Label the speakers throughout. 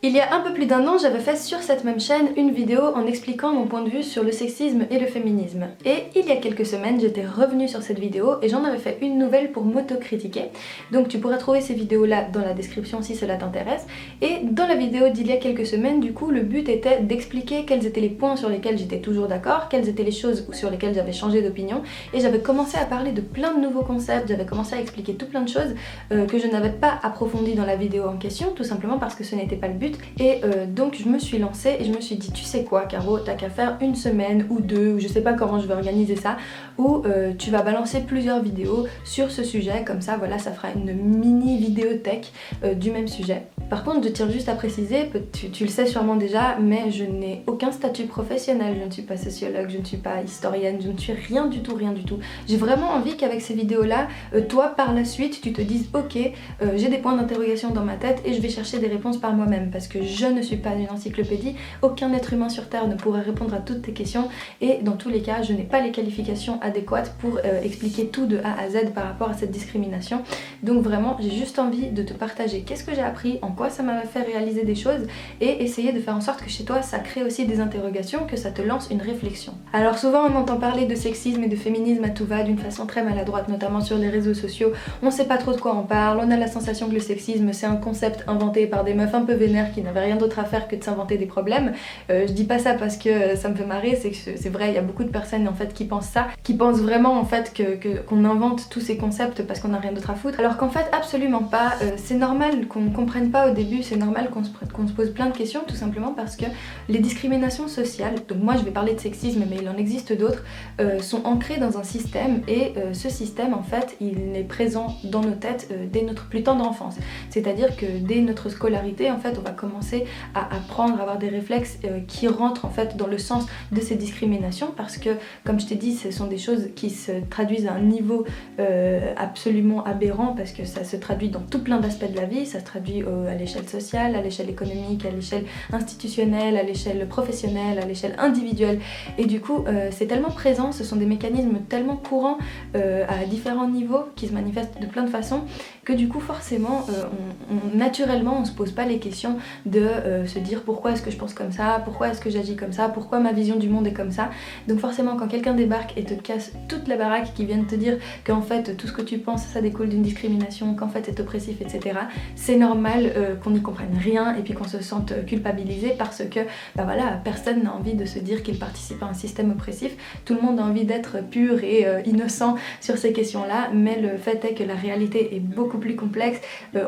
Speaker 1: Il y a un peu plus d'un an, j'avais fait sur cette même chaîne une vidéo en expliquant mon point de vue sur le sexisme et le féminisme. Et il y a quelques semaines, j'étais revenue sur cette vidéo et j'en avais fait une nouvelle pour m'auto-critiquer. Donc tu pourras trouver ces vidéos-là dans la description si cela t'intéresse. Et dans la vidéo d'il y a quelques semaines, du coup, le but était d'expliquer quels étaient les points sur lesquels j'étais toujours d'accord, quelles étaient les choses sur lesquelles j'avais changé d'opinion. Et j'avais commencé à parler de plein de nouveaux concepts, j'avais commencé à expliquer tout plein de choses que je n'avais pas approfondies dans la vidéo en question, tout simplement parce que ce n'était pas le but. Et donc je me suis lancée et je me suis dit, tu sais quoi Caro, t'as qu'à faire une semaine ou deux, ou je sais pas comment je vais organiser ça, où tu vas balancer plusieurs vidéos sur ce sujet, comme ça voilà, ça fera une mini vidéothèque du même sujet. Par contre, je tiens juste à préciser, tu le sais sûrement déjà, mais je n'ai aucun statut professionnel, je ne suis pas sociologue, je ne suis pas historienne, je ne suis rien du tout, rien du tout. J'ai vraiment envie qu'avec ces vidéos-là, toi par la suite, tu te dises ok, j'ai des points d'interrogation dans ma tête et je vais chercher des réponses par moi-même, parce que je ne suis pas une encyclopédie, aucun être humain sur Terre ne pourra répondre à toutes tes questions et dans tous les cas, je n'ai pas les qualifications adéquates pour expliquer tout de A à Z par rapport à cette discrimination. Donc vraiment, j'ai juste envie de te partager qu'est-ce que j'ai appris, en quoi ça m'a fait réaliser des choses et essayer de faire en sorte que chez toi ça crée aussi des interrogations, que ça te lance une réflexion. Alors souvent on entend parler de sexisme et de féminisme à tout va d'une façon très maladroite, notamment sur les réseaux sociaux. On sait pas trop de quoi on parle, on a la sensation que le sexisme c'est un concept inventé par des meufs un peu vénères qui n'avaient rien d'autre à faire que de s'inventer des problèmes. Je dis pas ça parce que ça me fait marrer, c'est que c'est vrai, il y a beaucoup de personnes en fait qui pensent ça, qui pensent vraiment en fait qu'on invente tous ces concepts parce qu'on n'a rien d'autre à foutre, alors qu'en fait absolument pas. C'est normal qu'on comprenne pas au début, c'est normal qu'on se pose plein de questions, tout simplement parce que les discriminations sociales, donc moi je vais parler de sexisme mais il en existe d'autres, sont ancrées dans un système et ce système en fait il est présent dans nos têtes dès notre plus tendre enfance. C'est-à-dire que dès notre scolarité en fait on va commencer à apprendre à avoir des réflexes qui rentrent en fait dans le sens de ces discriminations, parce que comme je t'ai dit ce sont des choses qui se traduisent à un niveau absolument aberrant, parce que ça se traduit dans tout plein d'aspects de la vie, ça se traduit à l'échelle sociale, à l'échelle économique, à l'échelle institutionnelle, à l'échelle professionnelle, à l'échelle individuelle, et du coup c'est tellement présent, ce sont des mécanismes tellement courants à différents niveaux qui se manifestent de plein de façons que du coup forcément naturellement on se pose pas les questions de se dire pourquoi est-ce que je pense comme ça, pourquoi est-ce que j'agis comme ça, pourquoi ma vision du monde est comme ça. Donc forcément quand quelqu'un débarque et te casse toute la baraque, qui vient de te dire qu'en fait tout ce que tu penses ça découle d'une discrimination, qu'en fait c'est oppressif, etc., c'est normal qu'on n'y comprenne rien et puis qu'on se sente culpabilisé, parce que bah voilà, personne n'a envie de se dire qu'il participe à un système oppressif, tout le monde a envie d'être pur et innocent sur ces questions-là, mais le fait est que la réalité est beaucoup plus complexe,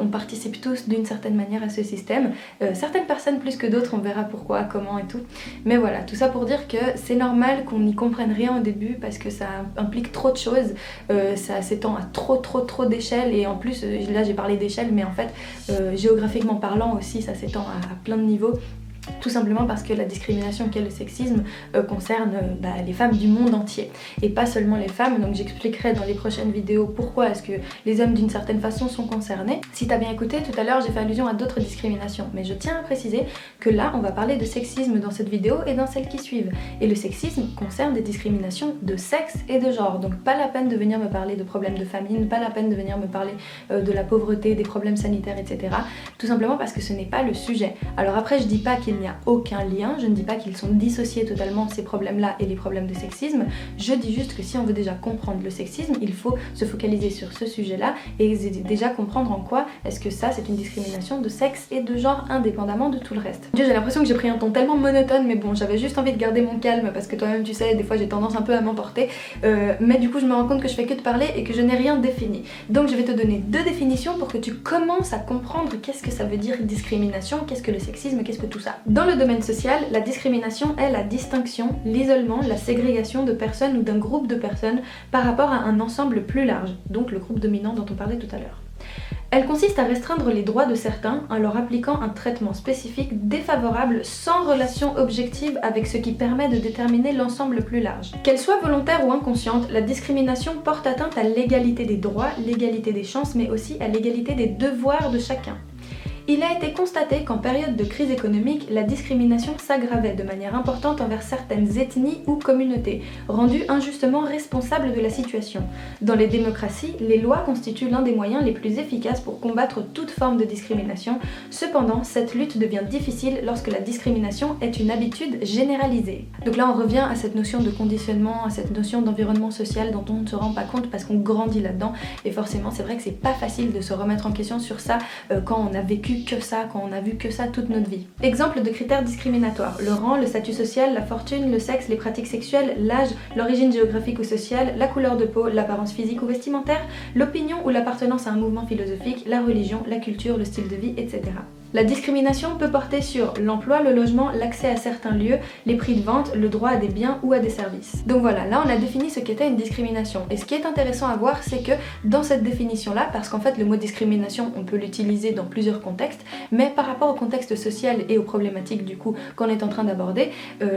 Speaker 1: on participe tous d'une certaine manière à ce système, certaines personnes plus que d'autres, on verra pourquoi, comment et tout, mais voilà, tout ça pour dire que c'est normal qu'on n'y comprenne rien au début parce que ça implique trop de choses, ça s'étend à trop d'échelles, et en plus là j'ai parlé d'échelle mais en fait géographiquement parlant aussi ça s'étend à plein de niveaux. Tout simplement parce que la discrimination qu'est le sexisme concerne les femmes du monde entier et pas seulement les femmes, donc j'expliquerai dans les prochaines vidéos pourquoi est-ce que les hommes d'une certaine façon sont concernés. Si t'as bien écouté tout à l'heure, j'ai fait allusion à d'autres discriminations, mais je tiens à préciser que là on va parler de sexisme dans cette vidéo et dans celles qui suivent, et le sexisme concerne des discriminations de sexe et de genre, donc pas la peine de venir me parler de problèmes de famine, pas la peine de venir me parler de la pauvreté, des problèmes sanitaires, etc., tout simplement parce que ce n'est pas le sujet. Alors après je dis pas qu'il n'y a aucun lien, je ne dis pas qu'ils sont dissociés totalement ces problèmes-là et les problèmes de sexisme, je dis juste que si on veut déjà comprendre le sexisme, il faut se focaliser sur ce sujet-là et déjà comprendre en quoi est-ce que ça c'est une discrimination de sexe et de genre indépendamment de tout le reste. J'ai l'impression que j'ai pris un ton tellement monotone, mais bon, j'avais juste envie de garder mon calme parce que toi-même tu sais, des fois j'ai tendance un peu à m'emporter, mais du coup je me rends compte que je fais que de parler et que je n'ai rien défini. Donc je vais te donner deux définitions pour que tu commences à comprendre qu'est-ce que ça veut dire discrimination, qu'est-ce que le sexisme, qu'est-ce que tout ça. Dans le domaine social, la discrimination est la distinction, l'isolement, la ségrégation de personnes ou d'un groupe de personnes par rapport à un ensemble plus large, donc le groupe dominant dont on parlait tout à l'heure. Elle consiste à restreindre les droits de certains en leur appliquant un traitement spécifique défavorable sans relation objective avec ce qui permet de déterminer l'ensemble plus large. Qu'elle soit volontaire ou inconsciente, la discrimination porte atteinte à l'égalité des droits, l'égalité des chances, mais aussi à l'égalité des devoirs de chacun. Il a été constaté qu'en période de crise économique, la discrimination s'aggravait de manière importante envers certaines ethnies ou communautés, rendues injustement responsables de la situation. Dans les démocraties, les lois constituent l'un des moyens les plus efficaces pour combattre toute forme de discrimination. Cependant, cette lutte devient difficile lorsque la discrimination est une habitude généralisée. Donc là, on revient à cette notion de conditionnement, à cette notion d'environnement social dont on ne se rend pas compte parce qu'on grandit là-dedans. Et forcément, c'est vrai que c'est pas facile de se remettre en question sur ça quand on a vécu que ça, quand on a vu que ça toute notre vie. Exemple de critères discriminatoires: le rang, le statut social, la fortune, le sexe, les pratiques sexuelles, l'âge, l'origine géographique ou sociale, la couleur de peau, l'apparence physique ou vestimentaire, l'opinion ou l'appartenance à un mouvement philosophique, la religion, la culture, le style de vie, etc. La discrimination peut porter sur l'emploi, le logement, l'accès à certains lieux, les prix de vente, le droit à des biens ou à des services. Donc voilà, là on a défini ce qu'était une discrimination. Et ce qui est intéressant à voir, c'est que dans cette définition-là, parce qu'en fait le mot discrimination, on peut l'utiliser dans plusieurs contextes, mais par rapport au contexte social et aux problématiques du coup qu'on est en train d'aborder,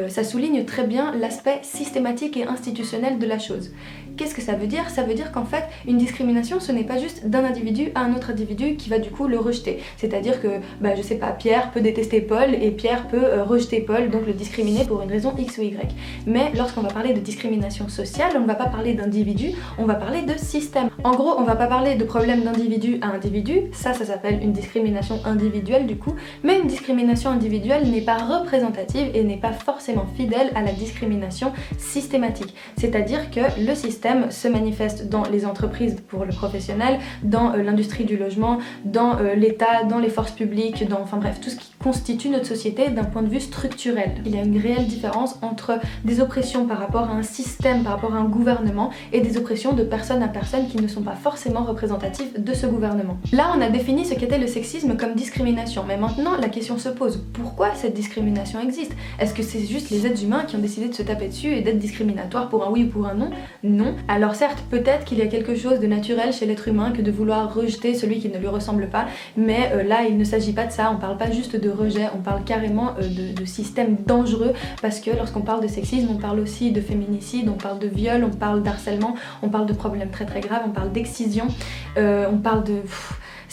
Speaker 1: ça souligne très bien l'aspect systématique et institutionnel de la chose. Qu'est-ce que ça veut dire? Ça veut dire qu'en fait, une discrimination, ce n'est pas juste d'un individu à un autre individu qui va du coup le rejeter. C'est-à-dire que, je sais pas, Pierre peut détester Paul et Pierre peut rejeter Paul, donc le discriminer pour une raison X ou Y. Mais lorsqu'on va parler de discrimination sociale, on ne va pas parler d'individu, on va parler de système. En gros, on va pas parler de problème d'individu à individu, ça s'appelle une discrimination individuelle du coup, mais une discrimination individuelle n'est pas représentative et n'est pas forcément fidèle à la discrimination systématique. C'est-à-dire que le système se manifeste dans les entreprises pour le professionnel, dans l'industrie du logement, dans l'État, dans les forces publiques, enfin bref, tout ce qui constitue notre société d'un point de vue structurel. Il y a une réelle différence entre des oppressions par rapport à un système, par rapport à un gouvernement, et des oppressions de personne à personne qui ne sont pas forcément représentatives de ce gouvernement. Là, on a défini ce qu'était le sexisme comme discrimination, mais maintenant la question se pose: pourquoi cette discrimination existe? Est-ce que c'est juste les êtres humains qui ont décidé de se taper dessus et d'être discriminatoires pour un oui ou pour un non? Non. Alors certes, peut-être qu'il y a quelque chose de naturel chez l'être humain que de vouloir rejeter celui qui ne lui ressemble pas, mais là il ne s'agit pas de ça, on parle pas juste de rejet, on parle carrément de système dangereux, parce que lorsqu'on parle de sexisme, on parle aussi de féminicide, on parle de viol, on parle d'harcèlement, on parle de problèmes très très graves, on parle d'excision, on parle de...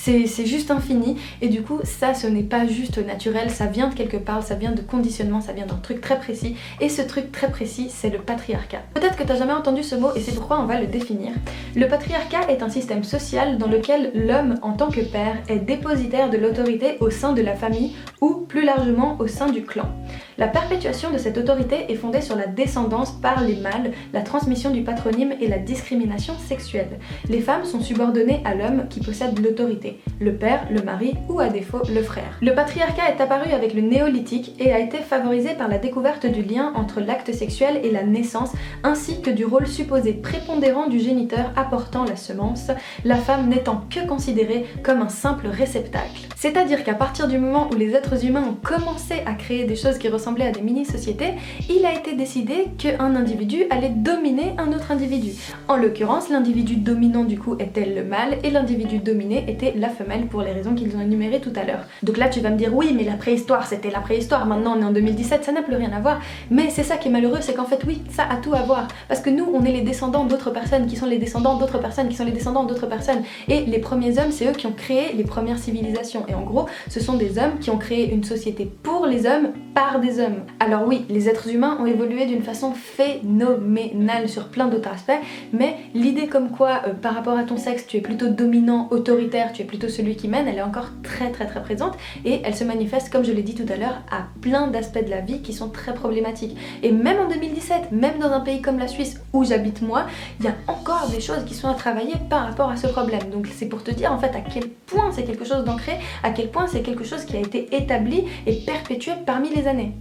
Speaker 1: C'est juste infini, et du coup ça, ce n'est pas juste naturel, ça vient de quelque part, ça vient de conditionnement, ça vient d'un truc très précis, et ce truc très précis, c'est le patriarcat. Peut-être que t'as jamais entendu ce mot et c'est pourquoi on va le définir. Le patriarcat est un système social dans lequel l'homme en tant que père est dépositaire de l'autorité au sein de la famille ou plus largement au sein du clan. La perpétuation de cette autorité est fondée sur la descendance par les mâles, la transmission du patronyme et la discrimination sexuelle. Les femmes sont subordonnées à l'homme qui possède l'autorité, le père, le mari ou à défaut le frère. Le patriarcat est apparu avec le néolithique et a été favorisé par la découverte du lien entre l'acte sexuel et la naissance, ainsi que du rôle supposé prépondérant du géniteur apportant la semence, la femme n'étant que considérée comme un simple réceptacle. C'est-à-dire qu'à partir du moment où les êtres humains ont commencé à créer des choses qui ressemblaient à des mini-sociétés, il a été décidé qu'un individu allait dominer un autre individu. En l'occurrence, l'individu dominant du coup était le mâle et l'individu dominé était la femelle pour les raisons qu'ils ont énumérées tout à l'heure. Donc là tu vas me dire oui mais la préhistoire c'était la préhistoire, maintenant on est en 2017, ça n'a plus rien à voir. Mais c'est ça qui est malheureux, c'est qu'en fait oui, ça a tout à voir. Parce que nous on est les descendants d'autres personnes qui sont les descendants d'autres personnes qui sont les descendants d'autres personnes. Et les premiers hommes, c'est eux qui ont créé les premières civilisations. Et en gros, ce sont des hommes qui ont créé une société pour les hommes, par des hommes. Alors oui, les êtres humains ont évolué d'une façon phénoménale sur plein d'autres aspects, mais l'idée comme quoi par rapport à ton sexe tu es plutôt dominant, autoritaire, tu es plutôt celui qui mène, elle est encore très présente et elle se manifeste, comme je l'ai dit tout à l'heure, à plein d'aspects de la vie qui sont très problématiques. Et même en 2017, même dans un pays comme la Suisse où j'habite moi, il y a encore des choses qui sont à travailler par rapport à ce problème. Donc c'est pour te dire en fait à quel point c'est quelque chose d'ancré, à quel point c'est quelque chose qui a été établi et perpétué parmi les années,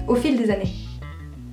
Speaker 1: au fil des années.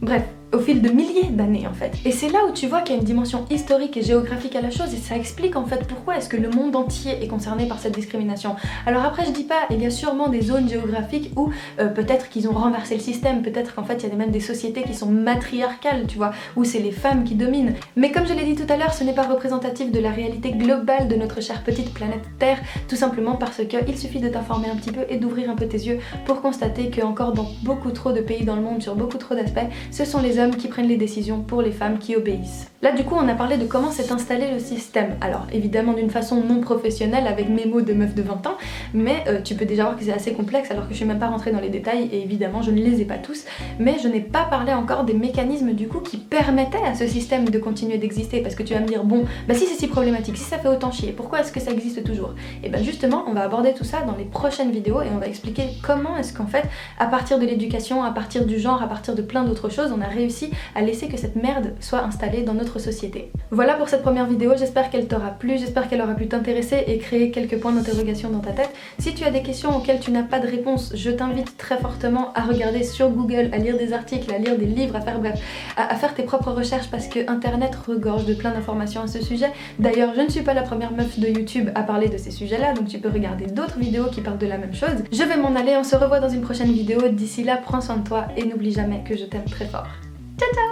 Speaker 1: Bref, au fil de milliers d'années en fait. Et c'est là où tu vois qu'il y a une dimension historique et géographique à la chose, et ça explique en fait pourquoi est-ce que le monde entier est concerné par cette discrimination. Alors après je dis pas, il y a sûrement des zones géographiques où peut-être qu'ils ont renversé le système, peut-être qu'en fait il y a même des sociétés qui sont matriarcales, tu vois, où c'est les femmes qui dominent. Mais comme je l'ai dit tout à l'heure, ce n'est pas représentatif de la réalité globale de notre chère petite planète Terre, tout simplement parce qu'il suffit de t'informer un petit peu et d'ouvrir un peu tes yeux pour constater que encore dans beaucoup trop de pays dans le monde, sur beaucoup trop d'aspects, ce sont les hommes qui prennent les décisions pour les femmes qui obéissent. Là du coup on a parlé de comment s'est installé le système, alors évidemment d'une façon non professionnelle avec mes mots de meuf de 20 ans, mais tu peux déjà voir que c'est assez complexe alors que je suis même pas rentrée dans les détails et évidemment je ne les ai pas tous, mais je n'ai pas parlé encore des mécanismes du coup qui permettaient à ce système de continuer d'exister, parce que tu vas me dire bon bah si c'est si problématique, si ça fait autant chier, pourquoi est-ce que ça existe toujours? Et ben justement on va aborder tout ça dans les prochaines vidéos et on va expliquer comment est-ce qu'en fait à partir de l'éducation, à partir du genre, à partir de plein d'autres choses, on a réussi à laisser que cette merde soit installée dans notre société. Voilà pour cette première vidéo, j'espère qu'elle t'aura plu, j'espère qu'elle aura pu t'intéresser et créer quelques points d'interrogation dans ta tête. Si tu as des questions auxquelles tu n'as pas de réponse, je t'invite très fortement à regarder sur Google, à lire des articles, à lire des livres, à faire bref, à faire tes propres recherches parce que internet regorge de plein d'informations à ce sujet. D'ailleurs, je ne suis pas la première meuf de YouTube à parler de ces sujets-là, donc tu peux regarder d'autres vidéos qui parlent de la même chose. Je vais m'en aller, on se revoit dans une prochaine vidéo, d'ici là prends soin de toi et n'oublie jamais que je t'aime très fort. Ciao ciao!